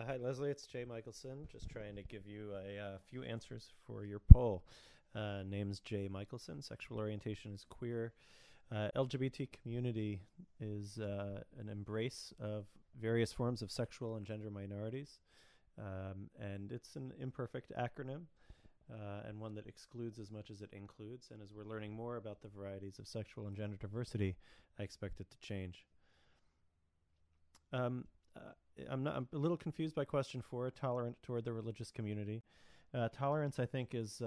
Hi, Leslie. It's Jay Michaelson. Just trying to give you a few answers for your poll. Name's Jay Michaelson. Sexual orientation is queer. LGBT community is an embrace of various forms of sexual and gender minorities. And it's an imperfect acronym and one that excludes as much as it includes. And as we're learning more about the varieties of sexual and gender diversity, I expect it to change. I'm a little confused by question 4, tolerant toward the religious community. Tolerance, I think, is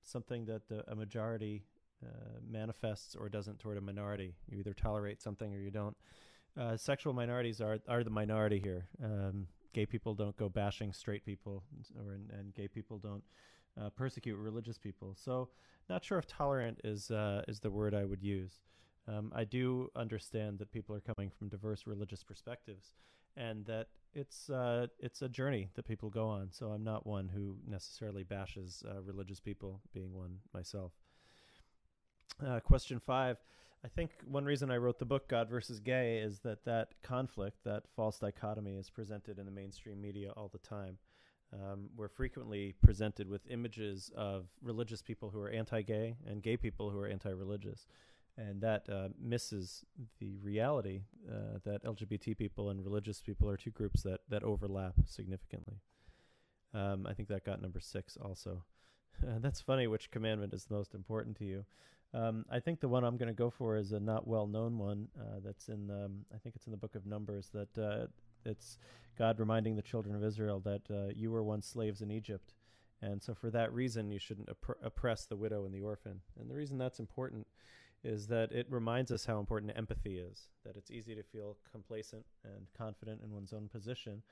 something that a majority manifests or doesn't toward a minority. You either tolerate something or you don't. Sexual minorities are the minority here. Gay people don't go bashing straight people, and gay people don't persecute religious people. So, not sure if tolerant is the word I would use. I do understand that people are coming from diverse religious perspectives, and that it's a journey that people go on. So I'm not one who necessarily bashes religious people, being one myself. Question 5. I think one reason I wrote the book, God versus Gay, is that conflict, that false dichotomy, is presented in the mainstream media all the time. We're frequently presented with images of religious people who are anti-gay and gay people who are anti-religious. And that misses the reality that LGBT people and religious people are two groups that overlap significantly. I think that got number 6 also. That's funny, which commandment is the most important to you. I think the one I'm going to go for is a not well-known one that's in, I think it's in the book of Numbers, that it's God reminding the children of Israel that you were once slaves in Egypt. And so for that reason, you shouldn't oppress the widow and the orphan. And the reason that's important is that it reminds us how important empathy is, that it's easy to feel complacent and confident in one's own position,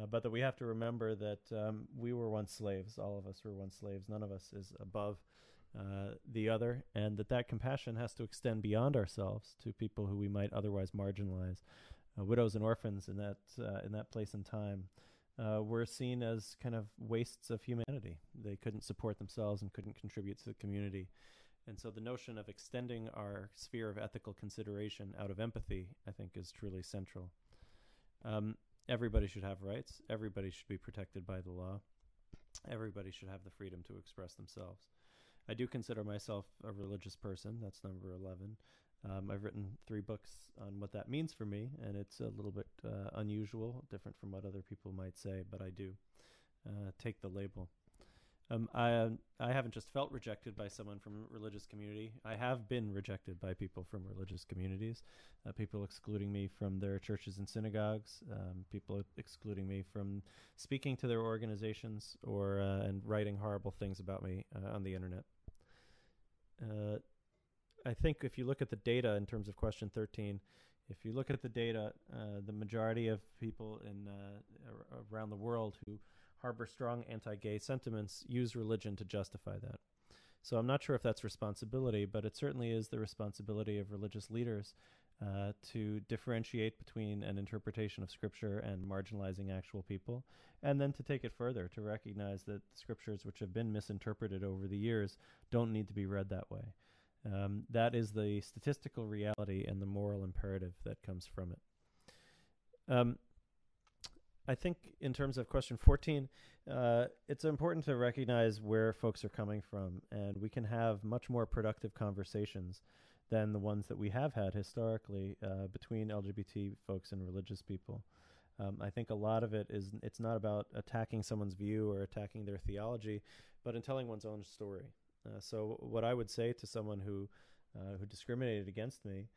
but that we have to remember that we were once slaves. All of us were once slaves. None of us is above the other, and that compassion has to extend beyond ourselves to people who we might otherwise marginalize. Widows and orphans in that place and time were seen as kind of wastes of humanity. They couldn't support themselves and couldn't contribute to the community. And so the notion of extending our sphere of ethical consideration out of empathy, I think, is truly central. Everybody should have rights. Everybody should be protected by the law. Everybody should have the freedom to express themselves. I do consider myself a religious person. That's number 11. I've written 3 books on what that means for me, and it's a little bit unusual, different from what other people might say, but I do take the label. I haven't just felt rejected by someone from a religious community. I have been rejected by people from religious communities, people excluding me from their churches and synagogues, people excluding me from speaking to their organizations or and writing horrible things about me on the internet. I think if you look at the data in terms of question 13, if you look at the data, the majority of people around the world who harbor strong anti-gay sentiments use religion to justify that. So I'm not sure if that's responsibility, but it certainly is the responsibility of religious leaders to differentiate between an interpretation of Scripture and marginalizing actual people, and then to take it further, to recognize that Scriptures which have been misinterpreted over the years don't need to be read that way. That is the statistical reality and the moral imperative that comes from it. I think in terms of question 14, it's important to recognize where folks are coming from, and we can have much more productive conversations than the ones that we have had historically between LGBT folks and religious people. I think a lot of it's not about attacking someone's view or attacking their theology, but in telling one's own story. So what I would say to someone who discriminated against me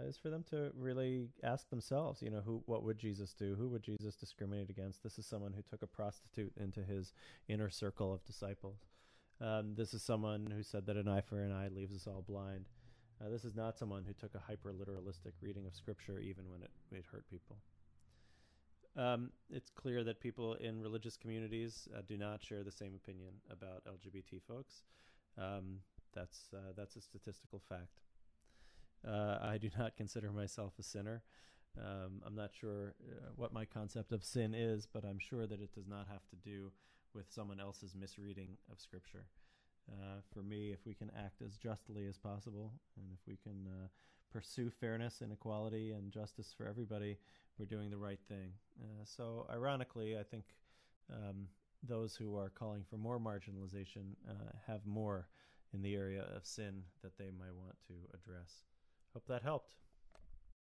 is for them to really ask themselves, what would Jesus do? Who would Jesus discriminate against? This is someone who took a prostitute into his inner circle of disciples. This is someone who said that an eye for an eye leaves us all blind. This is not someone who took a hyper-literalistic reading of Scripture even when it hurt people. It's clear that people in religious communities do not share the same opinion about LGBT folks. That's a statistical fact. I do not consider myself a sinner. I'm not sure what my concept of sin is, but I'm sure that it does not have to do with someone else's misreading of Scripture. For me, if we can act as justly as possible, and if we can pursue fairness and equality and justice for everybody, we're doing the right thing. So ironically, I think those who are calling for more marginalization have more in the area of sin that they might want to address. Hope that helped.